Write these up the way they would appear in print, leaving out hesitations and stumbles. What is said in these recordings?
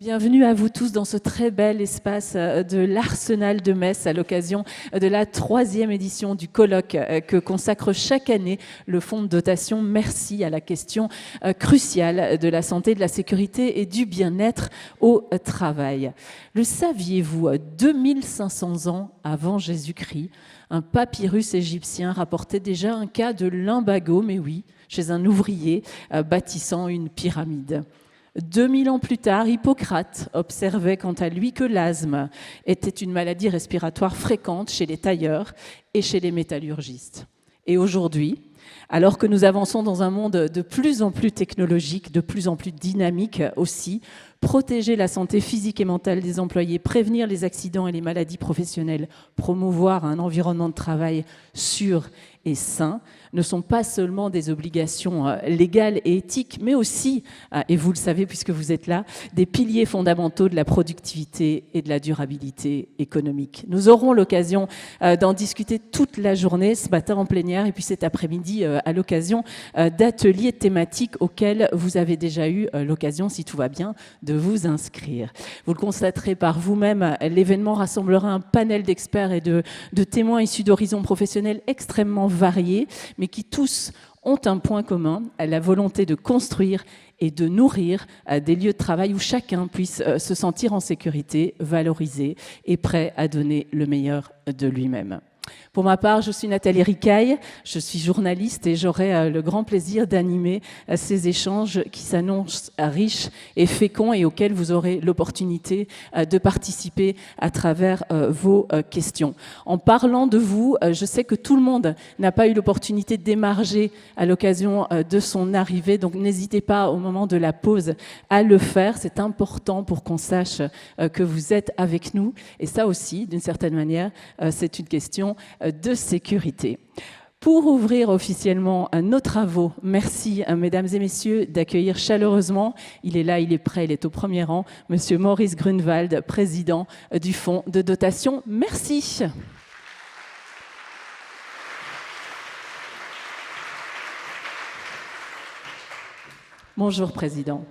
Bienvenue à vous tous dans ce très bel espace de l'Arsenal de Metz à l'occasion de la 3e édition du colloque que consacre chaque année le Fonds de dotation Merci à la question cruciale de la santé, de la sécurité et du bien-être au travail. Le saviez-vous, 2500 ans avant Jésus-Christ, un papyrus égyptien rapportait déjà un cas de lumbago, mais oui, chez un ouvrier bâtissant une pyramide. 2000 ans plus tard, Hippocrate observait quant à lui que l'asthme était une maladie respiratoire fréquente chez les tailleurs et chez les métallurgistes. Et aujourd'hui, alors que nous avançons dans un monde de plus en plus technologique, de plus en plus dynamique aussi, protéger la santé physique et mentale des employés, prévenir les accidents et les maladies professionnelles, promouvoir un environnement de travail sûr et sain, ne sont pas seulement des obligations légales et éthiques, mais aussi, et vous le savez puisque vous êtes là, des piliers fondamentaux de la productivité et de la durabilité économique. Nous aurons l'occasion d'en discuter toute la journée, ce matin en plénière, et puis cet après-midi à l'occasion d'ateliers thématiques auxquels vous avez déjà eu l'occasion, si tout va bien, de vous inscrire. Vous le constaterez par vous-même, l'événement rassemblera un panel d'experts et de témoins issus d'horizons professionnels extrêmement variés, mais qui tous ont un point commun, la volonté de construire et de nourrir des lieux de travail où chacun puisse se sentir en sécurité, valorisé et prêt à donner le meilleur de lui-même. Pour ma part, je suis Nathalie Ricaille, je suis journaliste et j'aurai le grand plaisir d'animer ces échanges qui s'annoncent riches et féconds et auxquels vous aurez l'opportunité de participer à travers vos questions. En parlant de vous, je sais que tout le monde n'a pas eu l'opportunité d'émarger à l'occasion de son arrivée, donc n'hésitez pas au moment de la pause à le faire. C'est important pour qu'on sache que vous êtes avec nous et ça aussi, d'une certaine manière, c'est une question de sécurité. Pour ouvrir officiellement nos travaux, merci mesdames et messieurs d'accueillir chaleureusement, il est là, il est prêt, il est au premier rang, monsieur Maurice Grunewald, président du Fonds de dotation. Merci. Bonjour président.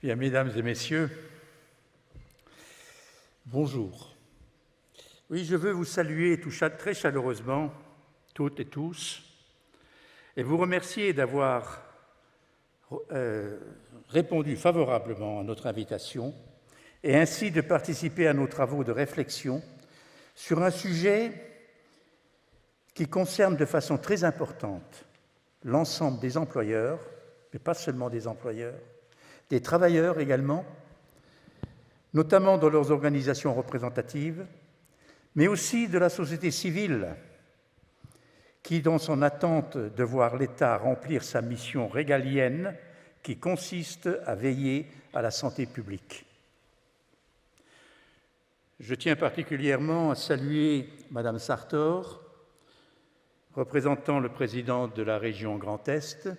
Bien, mesdames et messieurs, bonjour. Oui, je veux vous saluer très chaleureusement, toutes et tous, et vous remercier d'avoir répondu favorablement à notre invitation et ainsi de participer à nos travaux de réflexion sur un sujet qui concerne de façon très importante l'ensemble des employeurs, mais pas seulement des employeurs, des travailleurs également, notamment dans leurs organisations représentatives, mais aussi de la société civile, qui, dans son attente de voir l'État remplir sa mission régalienne, qui consiste à veiller à la santé publique. Je tiens particulièrement à saluer Madame Sartor, représentant le président de la région Grand Est,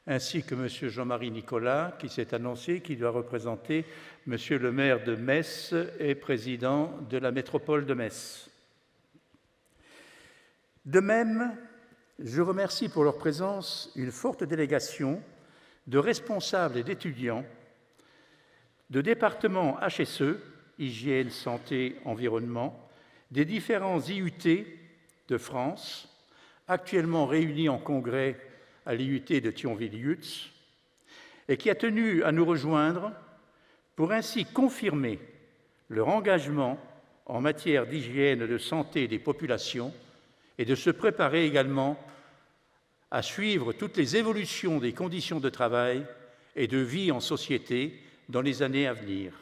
ainsi que M. Jean-Marie Nicolas, qui s'est annoncé, qui doit représenter M. le maire de Metz et président de la métropole de Metz. De même, je remercie pour leur présence une forte délégation de responsables et d'étudiants de départements HSE, Hygiène, Santé, Environnement, des différents IUT de France, actuellement réunis en congrès à l'IUT de Thionville-Lutz, et qui a tenu à nous rejoindre pour ainsi confirmer leur engagement en matière d'hygiène et de santé des populations et de se préparer également à suivre toutes les évolutions des conditions de travail et de vie en société dans les années à venir.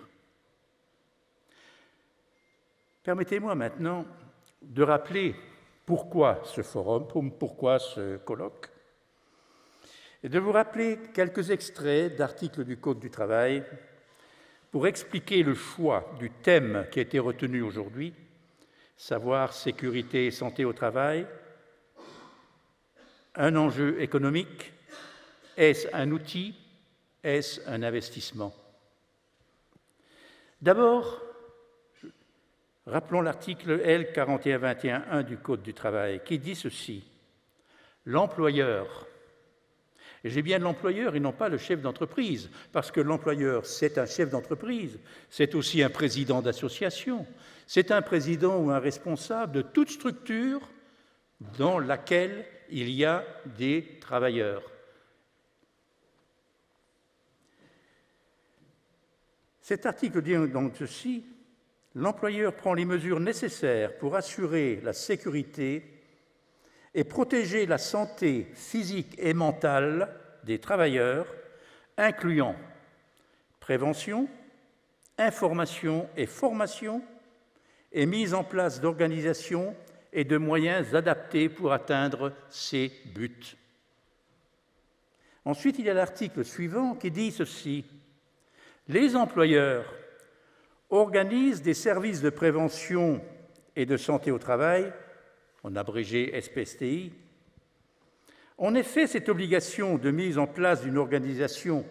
Permettez-moi maintenant de rappeler pourquoi ce forum, pourquoi ce colloque, et de vous rappeler quelques extraits d'articles du Code du travail pour expliquer le choix du thème qui a été retenu aujourd'hui, savoir sécurité et santé au travail, un enjeu économique, est-ce un outil, est-ce un investissement? D'abord, rappelons l'article L. 4121-1 du Code du travail qui dit ceci: l'employeur Et j'ai bien l'employeur et non pas le chef d'entreprise, parce que l'employeur, c'est un chef d'entreprise, c'est aussi un président d'association, c'est un président ou un responsable de toute structure dans laquelle il y a des travailleurs. Cet article dit donc ceci: l'employeur prend les mesures nécessaires pour assurer la sécurité et protéger la santé physique et mentale des travailleurs, incluant prévention, information et formation, et mise en place d'organisations et de moyens adaptés pour atteindre ces buts. Ensuite, il y a l'article suivant qui dit ceci: les employeurs organisent des services de prévention et de santé au travail, en abrégé SPSTI. En effet, cette obligation de mise en place d'une organisation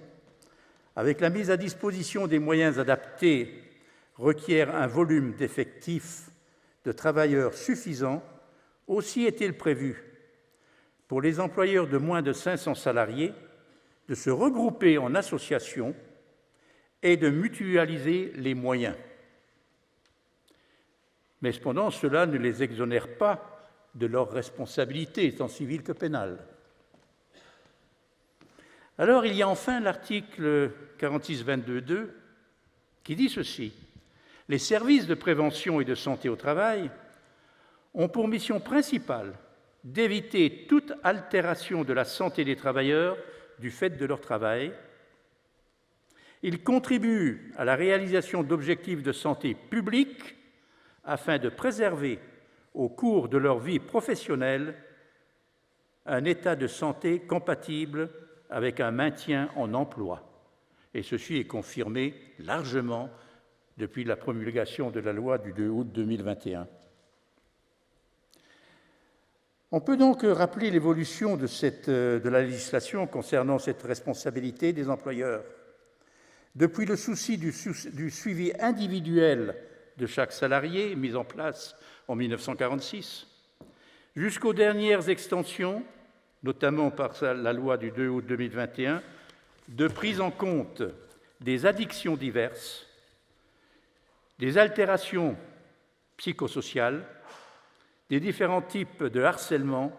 avec la mise à disposition des moyens adaptés requiert un volume d'effectifs de travailleurs suffisant. Aussi est-il prévu pour les employeurs de moins de 500 salariés de se regrouper en associations et de mutualiser les moyens. Mais cependant, cela ne les exonère pas de leurs responsabilités, tant civiles que pénales. Alors, il y a enfin l'article 46.22.2 qui dit ceci: les services de prévention et de santé au travail ont pour mission principale d'éviter toute altération de la santé des travailleurs du fait de leur travail. Ils contribuent à la réalisation d'objectifs de santé publique afin de préserver, au cours de leur vie professionnelle, un état de santé compatible avec un maintien en emploi. Et ceci est confirmé largement depuis la promulgation de la loi du 2 août 2021. On peut donc rappeler l'évolution de la législation concernant cette responsabilité des employeurs. Depuis le souci du suivi individuel de chaque salarié, mis en place en 1946, jusqu'aux dernières extensions, notamment par la loi du 2 août 2021, de prise en compte des addictions diverses, des altérations psychosociales, des différents types de harcèlement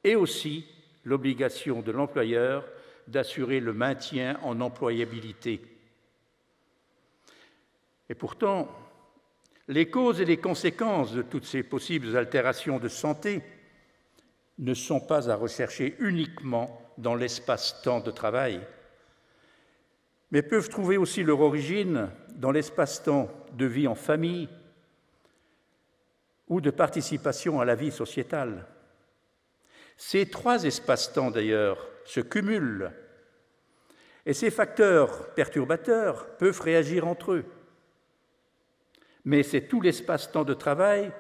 et aussi l'obligation de l'employeur d'assurer le maintien en employabilité. Et pourtant, les causes et les conséquences de toutes ces possibles altérations de santé ne sont pas à rechercher uniquement dans l'espace-temps de travail, mais peuvent trouver aussi leur origine dans l'espace-temps de vie en famille ou de participation à la vie sociétale. Ces trois espaces-temps, d'ailleurs, se cumulent, et ces facteurs perturbateurs peuvent réagir entre eux. Mais c'est tout l'espace-temps de travail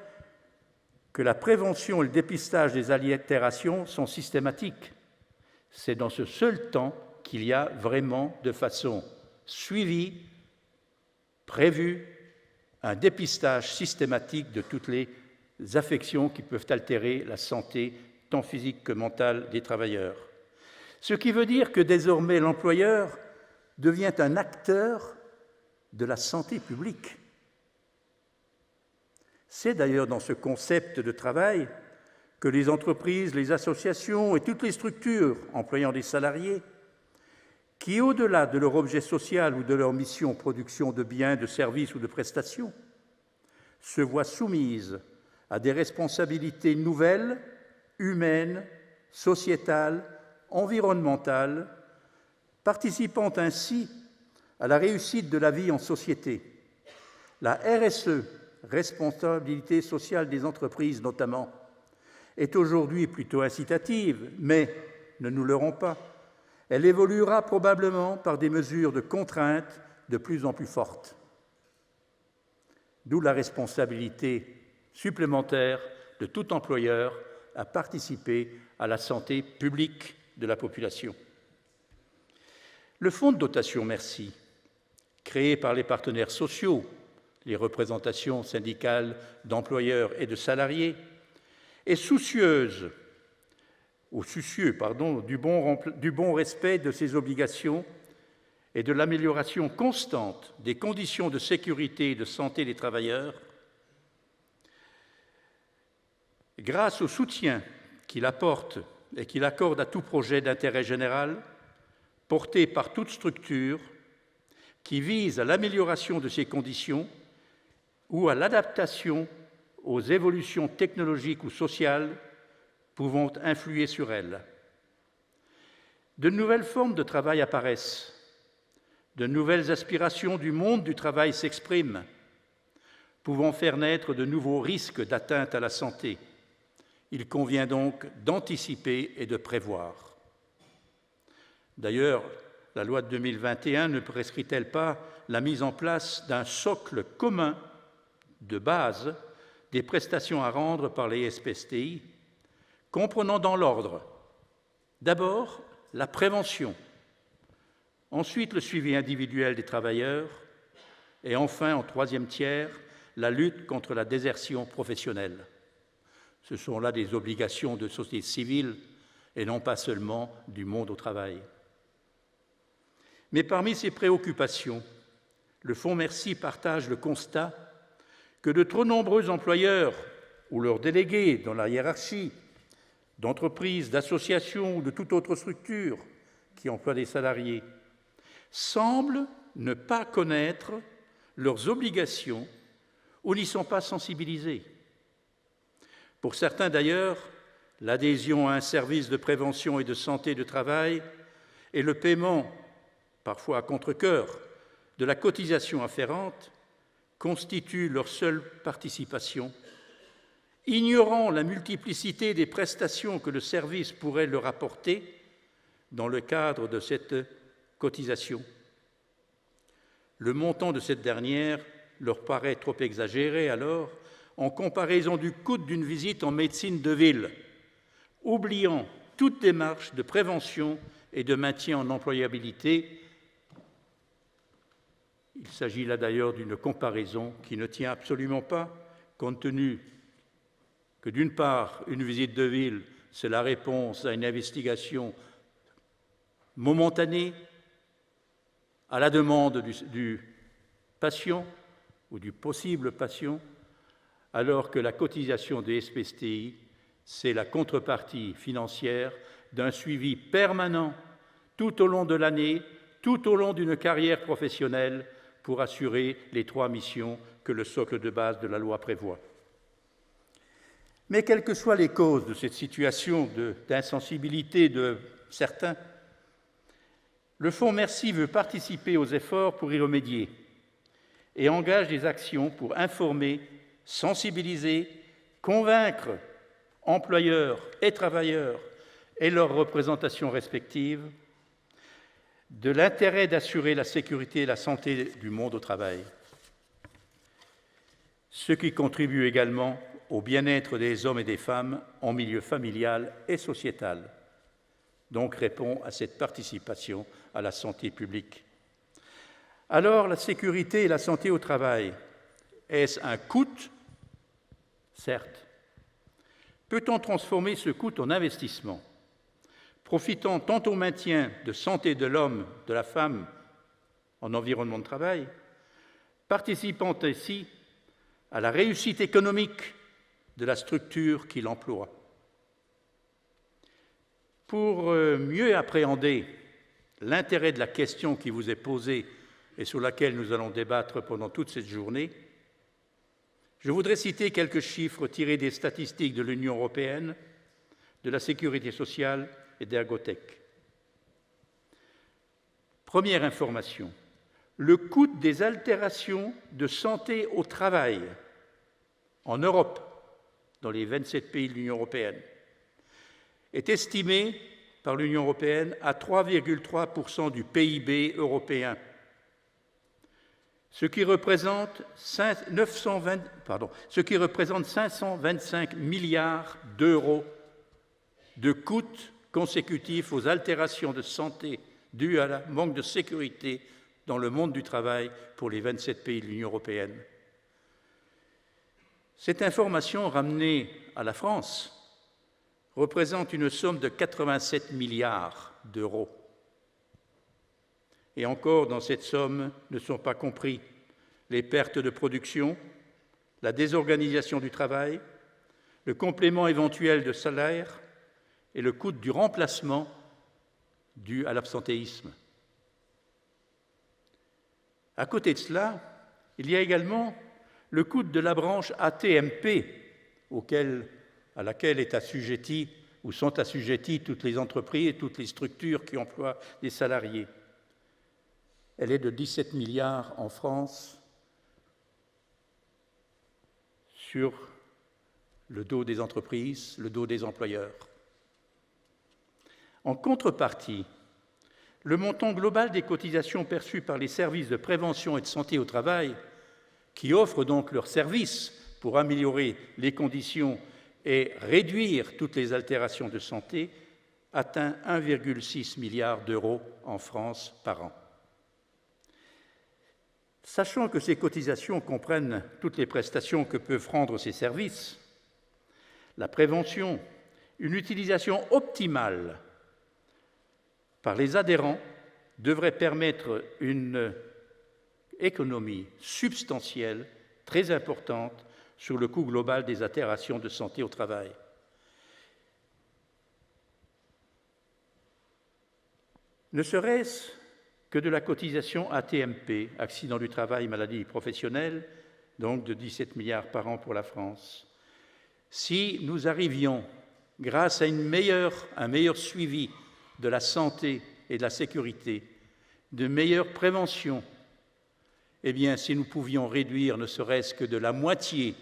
que la prévention et le dépistage des altérations sont systématiques. C'est dans ce seul temps qu'il y a vraiment, de façon suivie, prévue, un dépistage systématique de toutes les affections qui peuvent altérer la santé, tant physique que mentale, des travailleurs. Ce qui veut dire que désormais l'employeur devient un acteur de la santé publique. C'est d'ailleurs dans ce concept de travail que les entreprises, les associations et toutes les structures employant des salariés, qui, au-delà de leur objet social ou de leur mission production de biens, de services ou de prestations, se voient soumises à des responsabilités nouvelles, humaines, sociétales, environnementales, participant ainsi à la réussite de la vie en société. La RSE, responsabilité sociale des entreprises notamment, est aujourd'hui plutôt incitative, mais ne nous leurrons pas, elle évoluera probablement par des mesures de contrainte de plus en plus fortes. D'où la responsabilité supplémentaire de tout employeur à participer à la santé publique de la population. Le fonds de dotation Merci, créé par les partenaires sociaux, les représentations syndicales d'employeurs et de salariés, est soucieuse soucieux du bon respect de ses obligations et de l'amélioration constante des conditions de sécurité et de santé des travailleurs, grâce au soutien qu'il apporte et qu'il accorde à tout projet d'intérêt général, porté par toute structure, qui vise à l'amélioration de ces conditions ou à l'adaptation aux évolutions technologiques ou sociales pouvant influer sur elles. De nouvelles formes de travail apparaissent, de nouvelles aspirations du monde du travail s'expriment, pouvant faire naître de nouveaux risques d'atteinte à la santé. Il convient donc d'anticiper et de prévoir. D'ailleurs, la loi de 2021 ne prescrit-elle pas la mise en place d'un socle commun de base des prestations à rendre par les SPSTI, comprenant dans l'ordre d'abord la prévention, ensuite le suivi individuel des travailleurs et enfin, en troisième tiers, la lutte contre la désertion professionnelle. Ce sont là des obligations de société civile et non pas seulement du monde au travail. Mais parmi ces préoccupations, le Fonds Merci partage le constat que de trop nombreux employeurs ou leurs délégués dans la hiérarchie d'entreprises, d'associations ou de toute autre structure qui emploie des salariés semblent ne pas connaître leurs obligations ou n'y sont pas sensibilisés. Pour certains d'ailleurs, l'adhésion à un service de prévention et de santé de travail et le paiement, parfois à contre-cœur, de la cotisation afférente constituent leur seule participation, ignorant la multiplicité des prestations que le service pourrait leur apporter dans le cadre de cette cotisation. Le montant de cette dernière leur paraît trop exagéré alors, en comparaison du coût d'une visite en médecine de ville, oubliant toute démarche de prévention et de maintien en employabilité. Il s'agit là d'ailleurs d'une comparaison qui ne tient absolument pas, compte tenu que d'une part, une visite de ville, c'est la réponse à une investigation momentanée, à la demande du patient ou du possible patient, alors que la cotisation des SPSTI, c'est la contrepartie financière d'un suivi permanent tout au long de l'année, tout au long d'une carrière professionnelle, pour assurer les 3 missions que le socle de base de la loi prévoit. Mais quelles que soient les causes de cette situation d'insensibilité de certains, le Fonds Merci veut participer aux efforts pour y remédier et engage des actions pour informer, sensibiliser, convaincre employeurs et travailleurs et leurs représentations respectives de l'intérêt d'assurer la sécurité et la santé du monde au travail, ce qui contribue également au bien-être des hommes et des femmes en milieu familial et sociétal, donc répond à cette participation à la santé publique. Alors, la sécurité et la santé au travail, est-ce un coût? Certes. Peut-on transformer ce coût en investissement, profitant tant au maintien de santé de l'homme, de la femme en environnement de travail, participant ainsi à la réussite économique de la structure qui l'emploie? Pour mieux appréhender l'intérêt de la question qui vous est posée et sur laquelle nous allons débattre pendant toute cette journée, je voudrais citer quelques chiffres tirés des statistiques de l'Union européenne, de la Sécurité sociale et d'Ergotech. Première information, le coût des altérations de santé au travail en Europe, dans les 27 pays de l'Union européenne, est estimé par l'Union européenne à 3,3% du PIB européen, ce qui représente 525 milliards d'euros de coûts consécutifs aux altérations de santé dues à un manque de sécurité dans le monde du travail pour les 27 pays de l'Union européenne. Cette information ramenée à la France représente une somme de 87 milliards d'euros. Et encore, dans cette somme, ne sont pas compris les pertes de production, la désorganisation du travail, le complément éventuel de salaire et le coût du remplacement dû à l'absentéisme. À côté de cela, il y a également le coût de la branche AT-MP, à laquelle est assujettie ou sont assujetties toutes les entreprises et toutes les structures qui emploient des salariés. Elle est de 17 milliards en France sur le dos des entreprises, le dos des employeurs. En contrepartie, le montant global des cotisations perçues par les services de prévention et de santé au travail, qui offrent donc leurs services pour améliorer les conditions et réduire toutes les altérations de santé, atteint 1,6 milliard d'euros en France par an. Sachant que ces cotisations comprennent toutes les prestations que peuvent rendre ces services, la prévention, une utilisation optimale par les adhérents devrait permettre une économie substantielle, très importante, sur le coût global des altérations de santé au travail. Ne serait-ce que de la cotisation AT-MP, accident du travail, maladie professionnelle, donc de 17 milliards par an pour la France. Si nous arrivions, grâce à un meilleur suivi de la santé et de la sécurité, de meilleure prévention, eh bien, si nous pouvions réduire ne serait-ce que de la moitié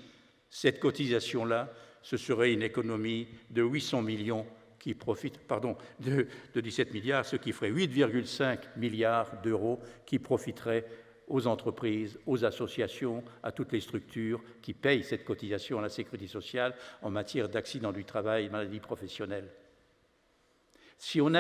cette cotisation-là, ce serait une économie de 800 millions de 17 milliards, ce qui ferait 8,5 milliards d'euros qui profiteraient aux entreprises, aux associations, à toutes les structures qui payent cette cotisation à la sécurité sociale en matière d'accident du travail et maladie professionnelle. Si on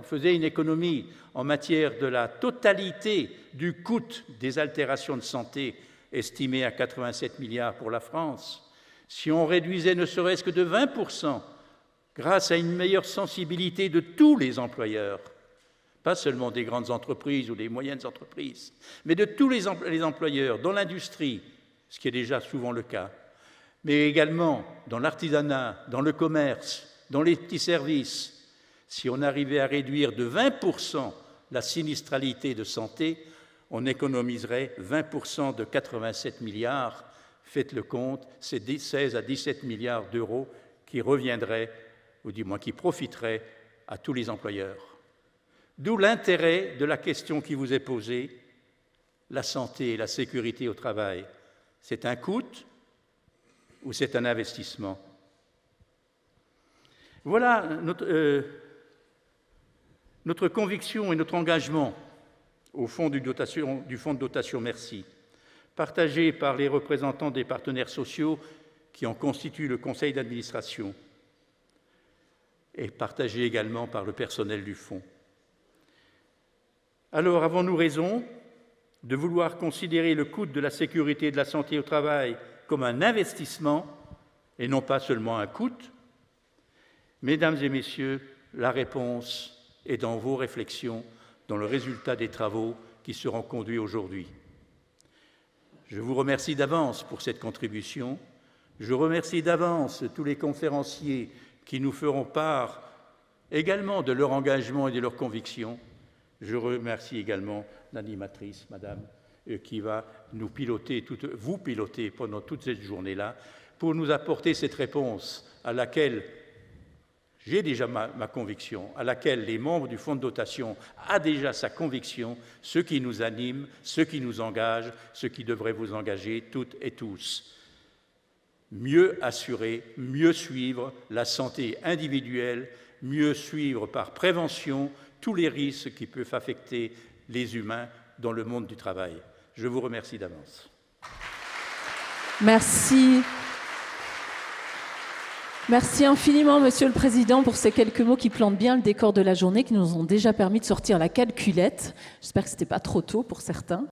faisait une économie en matière de la totalité du coût des altérations de santé, estimé à 87 milliards pour la France, si on réduisait ne serait-ce que de 20%, grâce à une meilleure sensibilité de tous les employeurs, pas seulement des grandes entreprises ou des moyennes entreprises, mais de tous les employeurs dans l'industrie, ce qui est déjà souvent le cas, mais également dans l'artisanat, dans le commerce, dans les petits services. Si on arrivait à réduire de 20% la sinistralité de santé, on économiserait 20% de 87 milliards. Faites le compte, c'est 16 à 17 milliards d'euros qui reviendraient, ou du moins qui profiteraient à tous les employeurs. D'où l'intérêt de la question qui vous est posée, la santé et la sécurité au travail. C'est un coût ou c'est un investissement? Voilà notre conviction et notre engagement au fond du fonds de dotation Merci, partagé par les représentants des partenaires sociaux qui en constituent le conseil d'administration et partagé également par le personnel du fonds. Alors, avons-nous raison de vouloir considérer le coût de la sécurité et de la santé au travail comme un investissement et non pas seulement un coût? Mesdames et messieurs, la réponse est dans vos réflexions, dans le résultat des travaux qui seront conduits aujourd'hui. Je vous remercie d'avance pour cette contribution. Je remercie d'avance tous les conférenciers qui nous feront part également de leur engagement et de leurs convictions. Je remercie également l'animatrice, Madame, qui va vous piloter pendant toute cette journée-là pour nous apporter cette réponse à laquelle j'ai déjà ma conviction, à laquelle les membres du fonds de dotation ont déjà sa conviction, ce qui nous anime, ce qui nous engage, ce qui devrait vous engager toutes et tous. Mieux assurer, mieux suivre la santé individuelle, mieux suivre par prévention tous les risques qui peuvent affecter les humains dans le monde du travail. Je vous remercie d'avance. Merci. Merci infiniment, Monsieur le Président, pour ces quelques mots qui plantent bien le décor de la journée, qui nous ont déjà permis de sortir la calculette. J'espère que ce n'était pas trop tôt pour certains.